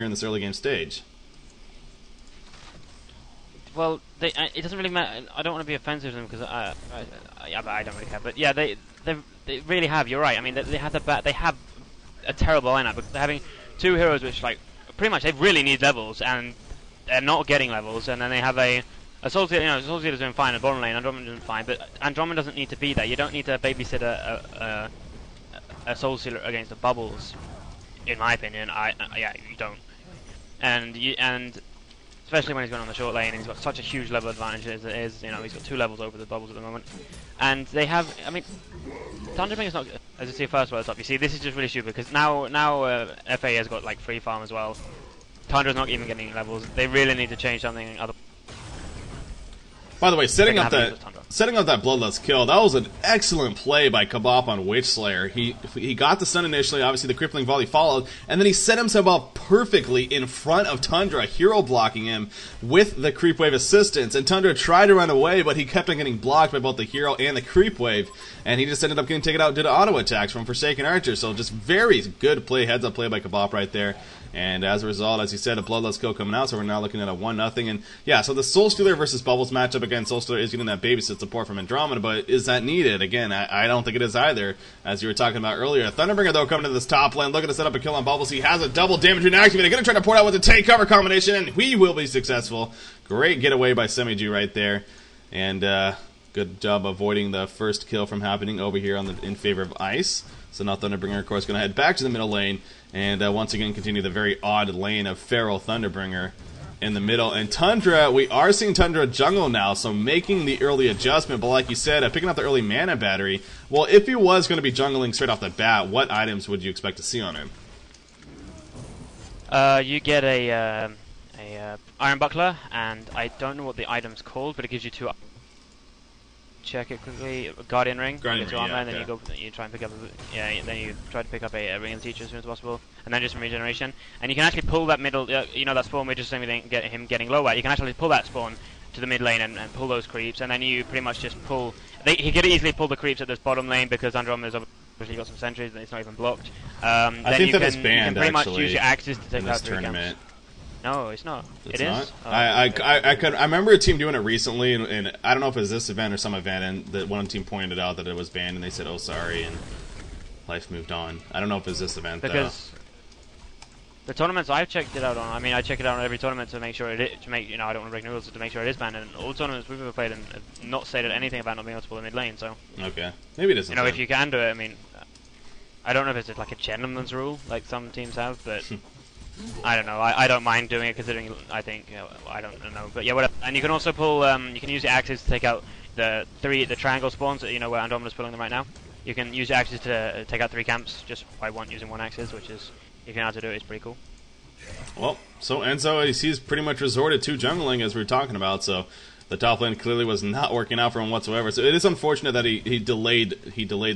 in this early game stage. Well, it doesn't really matter. I don't want to be offensive to them because yeah, but I don't really care. But yeah, they really have. You're right. I mean, they have they have a terrible lineup. But they're having two heroes which like pretty much they really need levels and they're not getting levels. And then they have a Soul Stealer. You know, Soul Stealer's doing fine in bottom lane. Andromeda doing fine, but Andromeda doesn't need to be there. You don't need to babysit a Soul Stealer against the bubbles. In my opinion, yeah, you don't. And especially when he's going on the short lane and he's got such a huge level advantage as it is, you know, he's got 2 levels over the bubbles at the moment. And they have, I mean, Tundra is not, as you see first at the top, you see this is just really stupid because now FA has got like free farm as well. Tundra's not even getting levels. They really need to change something. By the way, setting up that Bloodlust kill, that was an excellent play by Kabop on Witchslayer. He got the stun initially, obviously the crippling volley followed, and then he set himself up perfectly in front of Tundra, hero blocking him with the creep wave assistance. And Tundra tried to run away, but he kept on getting blocked by both the hero and the creep wave, and he just ended up getting taken out due to auto attacks from Forsaken Archer. So just very good play, heads up play by Kabop right there. And as a result, as you said, a Bloodlust kill coming out, so we're now looking at a 1-0. And yeah, so the Soul Stealer versus Bubbles matchup, again, Soul Stealer is getting that babysit support from Andromeda, but is that needed? Again, I don't think it is either, as you were talking about earlier. Thunderbringer, though, coming to this top lane, looking to set up a kill on Bubbles. He has a double damage and activated. Going to try to port out with a take cover combination, and he will be successful. Great getaway by Semi-G right there. And good job avoiding the first kill from happening over here in favor of Ice. So now Thunderbringer, of course, going to head back to the middle lane and once again continue the very odd lane of Feral Thunderbringer in the middle. And Tundra, we are seeing Tundra jungle now, so making the early adjustment. But like you said, picking up the early mana battery. Well, if he was going to be jungling straight off the bat, what items would you expect to see on him? You get a Iron Buckler, and I don't know what the item's called, but it gives you 2. Check it quickly. Guardian Ring. Guardian Ring, armor, yeah, and then you try and pick up then you try to pick up a Ring of the Teacher as soon as possible, and then just some regeneration. And you can actually pull that middle, you know, that spawn we just saying get him getting low at. You can actually pull that spawn to the mid lane and pull those creeps, and then you pretty much just pull. He could easily pull the creeps at this bottom lane because Andromeda's obviously got some sentries and it's not even blocked. I think that is banned, you can pretty much actually, use your axes to take in out this 3 tournament. camps. No, it's not. It's it not? is. Oh, I remember a team doing it recently, and I don't know if it was this event or some event, and that one team pointed out that it was banned, and they said, "Oh, sorry," and life moved on. I don't know if it was this event because the tournaments I've checked it out on, I mean, I check it out on every tournament to make sure I don't want to break rules, to make sure it is banned. And all tournaments we've ever played and not stated anything about not being able to pull the mid lane. So okay, maybe it isn't. You know, if you can do it, I mean, I don't know if it's like a gentleman's rule like some teams have, but. I don't know. I don't mind doing it considering I think I don't know, but yeah, whatever. And you can also pull. You can use your axes to take out the triangle spawns. You know where Andromeda's pulling them right now. You can use your axes to take out 3 camps just by using 1 axis, which is if you know how to do it, it's pretty cool. Well, so Enzo, he's pretty much resorted to jungling as we were talking about. So the top lane clearly was not working out for him whatsoever. So it is unfortunate that he delayed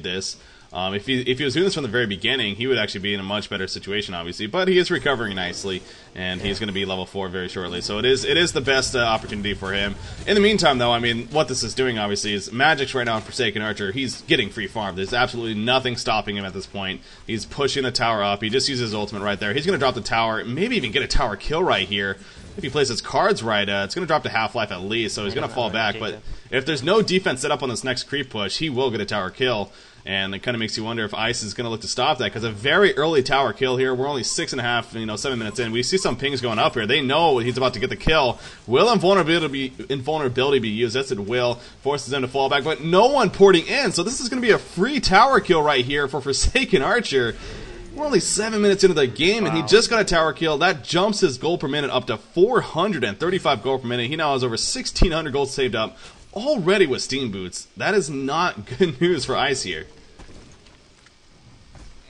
this. If he was doing this from the very beginning, he would actually be in a much better situation, obviously. But he is recovering nicely, and he's going to be level 4 very shortly. So it is the best opportunity for him. In the meantime, though, I mean, what this is doing, obviously, is Magic's right now on Forsaken Archer. He's getting free farm. There's absolutely nothing stopping him at this point. He's pushing the tower up. He just uses his ultimate right there. He's going to drop the tower, maybe even get a tower kill right here. If he plays his cards right, it's going to drop to half-life at least, so he's going to fall back. But if there's no defense set up on this next creep push, he will get a tower kill. And it kind of makes you wonder if Ice is going to look to stop that, because a very early tower kill here. We're only 6.5, 7 minutes in. We see some pings going up here. They know he's about to get the kill. Will invulnerability be used? Yes, it will. Forces them to fall back, but no one porting in. So this is going to be a free tower kill right here for Forsaken Archer. We're only 7 minutes into the game, and he just got a tower kill. That jumps his gold per minute up to 435 gold per minute. He now has over 1,600 gold saved up already with Steam Boots. That is not good news for Ice here.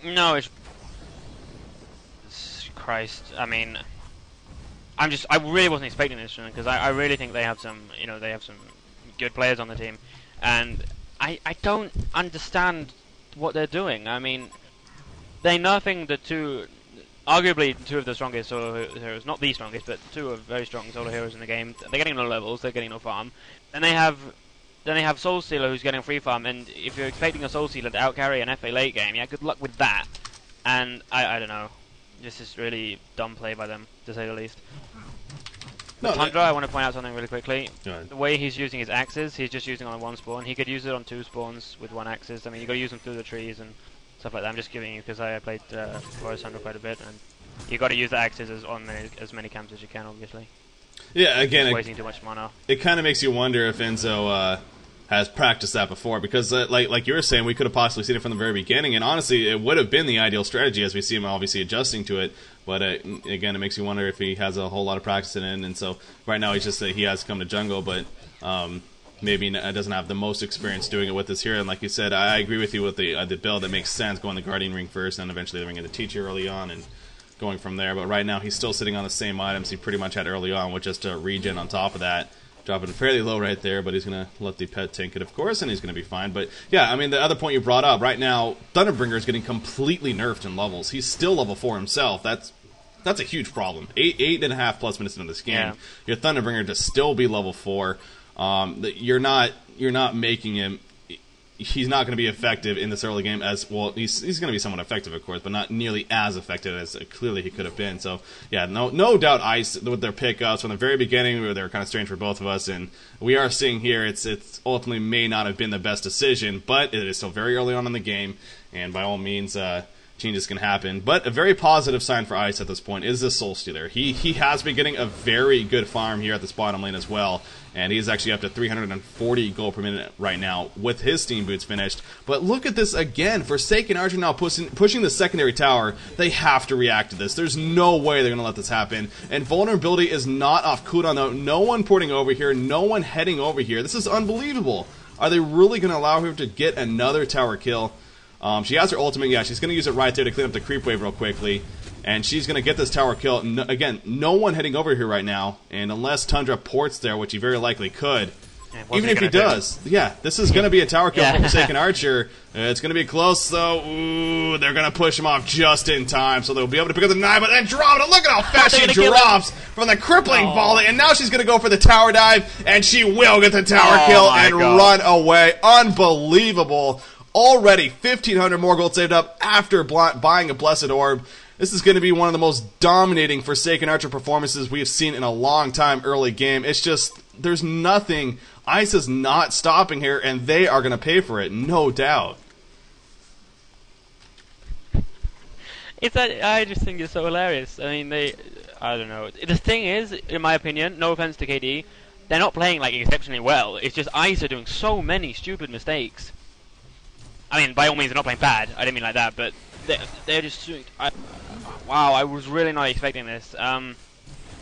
No, it's Christ. I mean, I really wasn't expecting this because I really think they have some, they have some good players on the team, and I don't understand what they're doing. I mean, they're nerfing arguably 2 of the strongest solo heroes, not the strongest, but 2 of very strong solo heroes in the game. They're getting no levels, they're getting no farm. Then they have Soul Stealer who's getting free farm, and if you're expecting a Soul Stealer to outcarry an FA late game, yeah, good luck with that. And I don't know. This is really dumb play by them, to say the least. No, Tundra, I want to point out something really quickly. Good. The way he's using his axes, he's just using on one spawn. He could use it on 2 spawns with 1 axis. I mean, you got to use them through the trees and stuff like that. I'm just giving you because I played Forest Tundra quite a bit, and you got to use the axes on as many camps as you can, obviously. Yeah, again, wasting too much mana. It kind of makes you wonder if Enzo has practiced that before, because like you were saying, we could have possibly seen it from the very beginning, and honestly, it would have been the ideal strategy as we see him obviously adjusting to it. But again, it makes you wonder if he has a whole lot of practice in it, and so right now he's just he has come to jungle, but maybe doesn't have the most experience doing it with this here. And like you said, I agree with you with the build that makes sense, going the Guardian Ring first, and eventually the Ring of the Teacher early on, and going from there. But right now he's still sitting on the same items he pretty much had early on, with just a regen on top of that. Dropping fairly low right there, but he's going to let the pet tank it, of course, and he's going to be fine. But yeah, I mean, the other point you brought up, right now, Thunderbringer is getting completely nerfed in levels. He's still level 4 himself. That's a huge problem. 8.5 plus minutes into this game, yeah. Your Thunderbringer to still be level 4. You're not making him. He's not going to be effective in this early game as well. He's going to be somewhat effective, of course, but not nearly as effective as clearly he could have been. So yeah, no doubt Ice with their pickups from the very beginning, they were kind of strange for both of us, and we are seeing here it's ultimately may not have been the best decision, but it is still very early on in the game, and by all means, changes can happen. But a very positive sign for Ice at this point is this Soul Stealer. He has been getting a very good farm here at this bottom lane as well, and he's actually up to 340 gold per minute right now with his Steam Boots finished. But look at this again. Forsaken Archer now pushing the secondary tower. They have to react to this. There's no way they're going to let this happen. And Vulnerability is not off cooldown though. No one porting over here. No one heading over here. This is unbelievable. Are they really going to allow her to get another tower kill? She has her ultimate. Yeah, she's going to use it right there to clean up the creep wave real quickly. And she's going to get this tower kill. Again, no one heading over here right now. And unless Tundra ports there, which he very likely could, even if he does, yeah, this is going to be a tower kill for Forsaken Archer. It's going to be close, though. Ooh, they're going to push him off just in time, so they'll be able to pick up the knife, but then drop it. Look at how fast she drops from the crippling volley, and now she's going to go for the tower dive, and she will get the tower kill and run away. Unbelievable. Already 1,500 more gold saved up after buying a Blessed Orb. This is going to be one of the most dominating Forsaken Archer performances we have seen in a long time early game. It's just, there's nothing. Ice is not stopping here, and they are going to pay for it, no doubt. I just think it's so hilarious. I mean, I don't know. The thing is, in my opinion, no offense to KD, they're not playing like exceptionally well. It's just Ice are doing so many stupid mistakes. I mean, by all means, they're not playing bad. I didn't mean like that, but they're just doing. Wow, I was really not expecting this.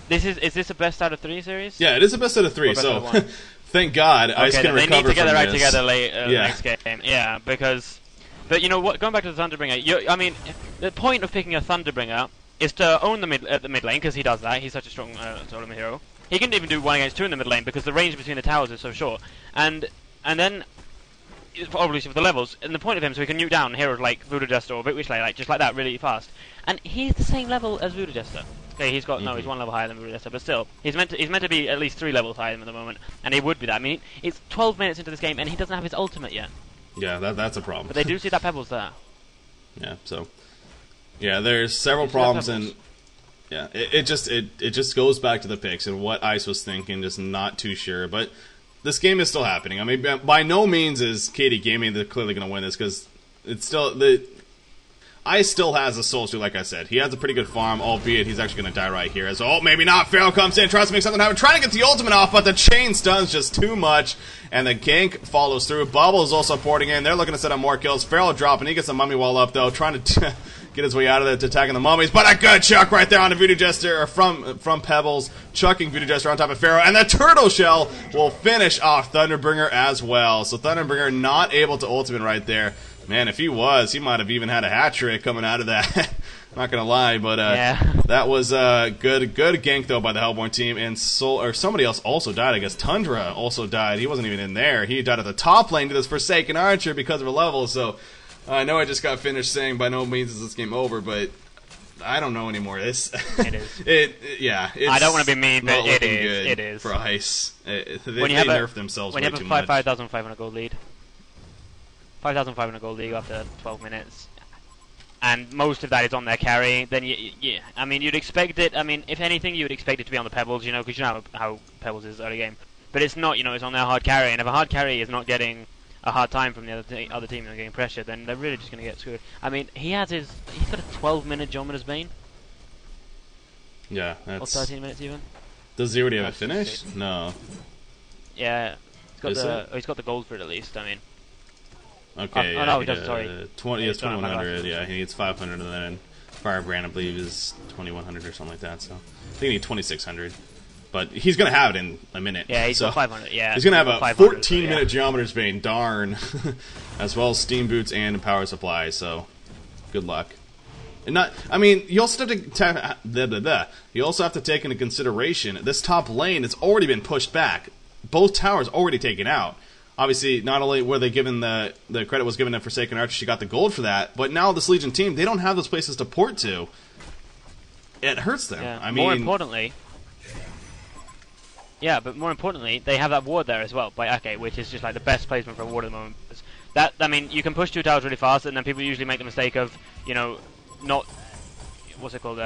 Is this a best out of 3 series? Yeah, it is a best out of 3. So thank God, Ice can recover from this. They need to get their act together next game. Yeah, but you know what? Going back to the Thunderbringer, I mean, the point of picking a Thunderbringer is to own the mid lane because he does that. He's such a strong totem hero. He can even do 1 against 2 in the mid lane because the range between the towers is so short. And then. Obviously with the levels, and the point of him so he can nuke down heroes like Voodoo Jester or Witch Lay, like just like that, really fast. And he's the same level as Voodoo Jester. Okay, he's got he's 1 level higher than Voodoo Jester, but still, he's meant to be at least 3 levels higher than him at the moment, and he would be that. I mean, it's 12 minutes into this game, and he doesn't have his ultimate yet. Yeah, that's a problem. But they do see that Pebbles there. Yeah, so yeah, there's several problems, and yeah, it just goes back to the picks and what Ice was thinking, just not too sure, but. This game is still happening. I mean, by no means is KD Gaming they're clearly going to win this because it's still Ice still has a soul suit, like I said. He has a pretty good farm, albeit he's actually going to die right here. As maybe not. Pharaoh comes in, tries to make something happen, trying to get the ultimate off, but the chain stuns just too much, and the gank follows through. Bubble is also porting in. They're looking to set up more kills. Pharaoh dropping. He gets the mummy wall up though, trying to get his way out of it to attacking the mummies, but a good chuck right there on the Voodoo Jester, or from Pebbles, chucking Voodoo Jester on top of Pharaoh, and the Turtle Shell will finish off Thunderbringer as well. So Thunderbringer not able to ultimate right there. Man, if he was, he might have even had a hat trick coming out of that. Not gonna lie, but that was good gank though by the Hellborn team, and somebody else also died. I guess Tundra also died. He wasn't even in there. He died at the top lane to this Forsaken Archer because of her level. So I know I just got finished saying by no means is this game over, but I don't know anymore. It is. I don't want to be mean, but it is. It is for Ice. They nerfed themselves way too much. When you have a 5,500 gold lead. 5,500 gold lead after 12 minutes. and most of that is on their carry, then yeah, I mean, you'd expect it. I mean, if anything, you would expect it to be on the Pebbles, you know, because you know how Pebbles is early game. But it's not, you know, it's on their hard carry, and if a hard carry is not getting a hard time from the other team and getting pressure, then they're really just going to get screwed. I mean, he's got a 12-minute Geometer's Bane. Yeah, that's... Or 13 minutes even. Does he already have it finished? No. Yeah, he's got the gold for it at least. I mean. Okay. Oh no, he doesn't. Sorry. 2100. Yeah, he needs 500, and then Firebrand, I believe, is 2100 or something like that. So I think he needs 2600. But he's gonna have it in a minute. Yeah, he's got 500. Yeah, he's gonna have a 14-minute Geometer's Bane. Darn. As well as Steam Boots and Power Supply. So good luck. And not, I mean, you also have to you also have to take into consideration this top lane has already been pushed back. Both towers already taken out. Obviously, not only were they given the credit was given to Forsaken Archer, she got the gold for that, but now this Legion team, they don't have those places to port to. It hurts them. Yeah. I mean, more importantly, they have that ward there as well by Ake, which is just like the best placement for a ward at the moment. That, I mean, you can push 2 towers really fast, and then people usually make the mistake of, you know, not, what's it called,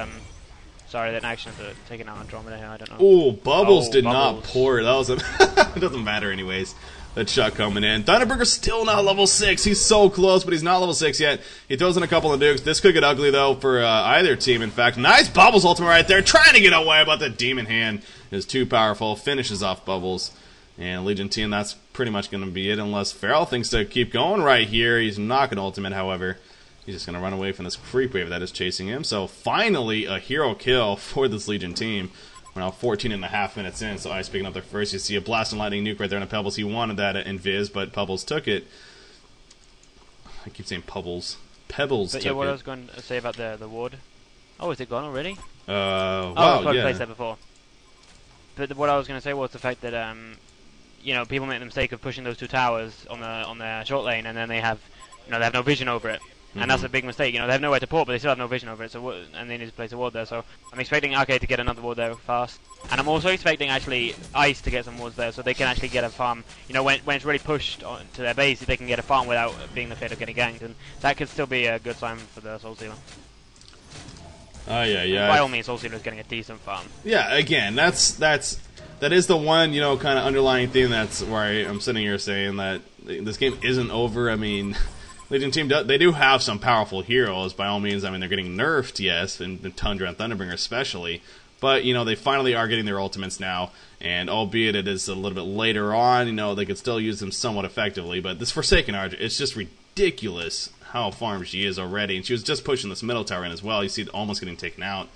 sorry, that action to taking out Andromeda here, I don't know. Oh, Bubbles did Bubbles. not pour. That was a it doesn't matter anyways. That shot coming in. Thunderburger's still not level 6. He's so close, but he's not level 6 yet. He throws in a couple of nukes. This could get ugly, though, for either team, in fact. Nice Bubbles ultimate right there, trying to get away, but the Demon Hand is too powerful. Finishes off Bubbles. And Legion team, that's pretty much going to be it, unless Feral thinks to keep going right here. He's not going to ultimate, however. He's just going to run away from this creep wave that is chasing him. So finally, a hero kill for this Legion team. We're now 14.5 minutes in, so Ice picking up there first. You see a Blast and Lightning nuke right there on Pebbles. He wanted that in Viz, but Pebbles took it. I keep saying Pebbles. Pebbles took it. Yeah, what I was going to say about the ward. Oh, is it gone already? Wow, I've yeah. placed that before. But what I was going to say was the fact that, you know, people make the mistake of pushing those 2 towers on their short lane, and then they have no vision over it. And that's a big mistake. You know, they have nowhere to port, but they still have no vision over it. So, and they need to place a ward there. So, I'm expecting Arcade to get another ward there fast. And I'm also expecting actually Ice to get some wards there, so they can actually get a farm. You know, when it's really pushed to their base, they can get a farm without being the fate of getting ganked, and that could still be a good sign for the Soul Stealer. Yeah. By all means, Soul Stealer is getting a decent farm. Yeah, again, that is the one, you know, kind of underlying theme. That's where I'm sitting here saying that this game isn't over. I mean, Legion team, they do have some powerful heroes, by all means. I mean, they're getting nerfed, yes, in Tundra and Thunderbringer especially. But, you know, they finally are getting their ultimates now, and albeit it is a little bit later on, you know, they could still use them somewhat effectively. But this Forsaken Archer, it's just ridiculous how farmed she is already. And she was just pushing this middle tower in as well. You see it almost getting taken out.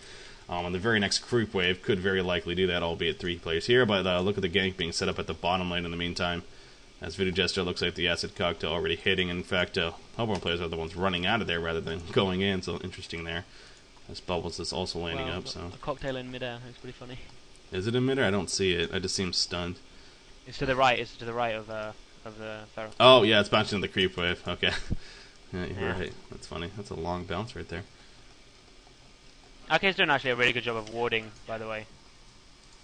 And the very next creep wave could very likely do that, albeit 3 players here. But look at the gank being set up at the bottom lane in the meantime. As Voodoo Jester looks like the Acid Cocktail already hitting. In fact, Hellborn players are the ones running out of there rather than going in, so interesting there. As Bubbles is also landing up, so... A cocktail in midair, it's pretty funny. Is it in midair? I don't see it. I just seem stunned. It's to the right, of the Feral. Oh, yeah, it's bouncing in the creep wave. Okay. Yeah, you're right. That's funny. That's a long bounce right there. Arcade's doing actually a really good job of warding, by the way.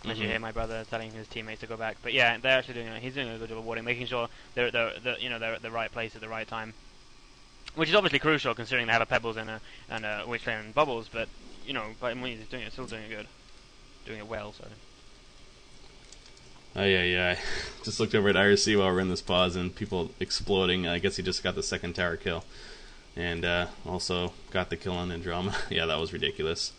As you hear my brother telling his teammates to go back, but yeah, they're actually doing. He's doing a good job of warding, making sure they're at the right place at the right time, which is obviously crucial considering they have a Pebbles and a Witchland and Bubbles. But you know, by means he's still doing it good, doing it well. So. Yeah. Just looked over at IRC while we're in this pause, and people exploding. I guess he just got the second tower kill, and also got the kill on Andromeda. Yeah, that was ridiculous.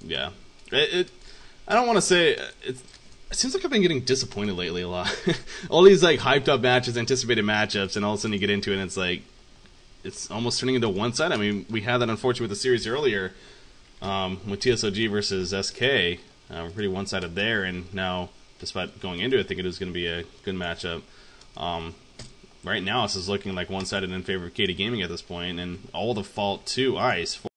Yeah, I don't want to say it seems like I've been getting disappointed lately a lot. All these like hyped up matches, anticipated matchups, and all of a sudden you get into it and it's like it's almost turning into one side. I mean, we had that unfortunately with the series earlier with TSOG versus SK. We're pretty one-sided there, and now despite going into it thinking it was going to be a good matchup, right now this is looking like one-sided in favor of KD Gaming at this point, and all the fault to Ice.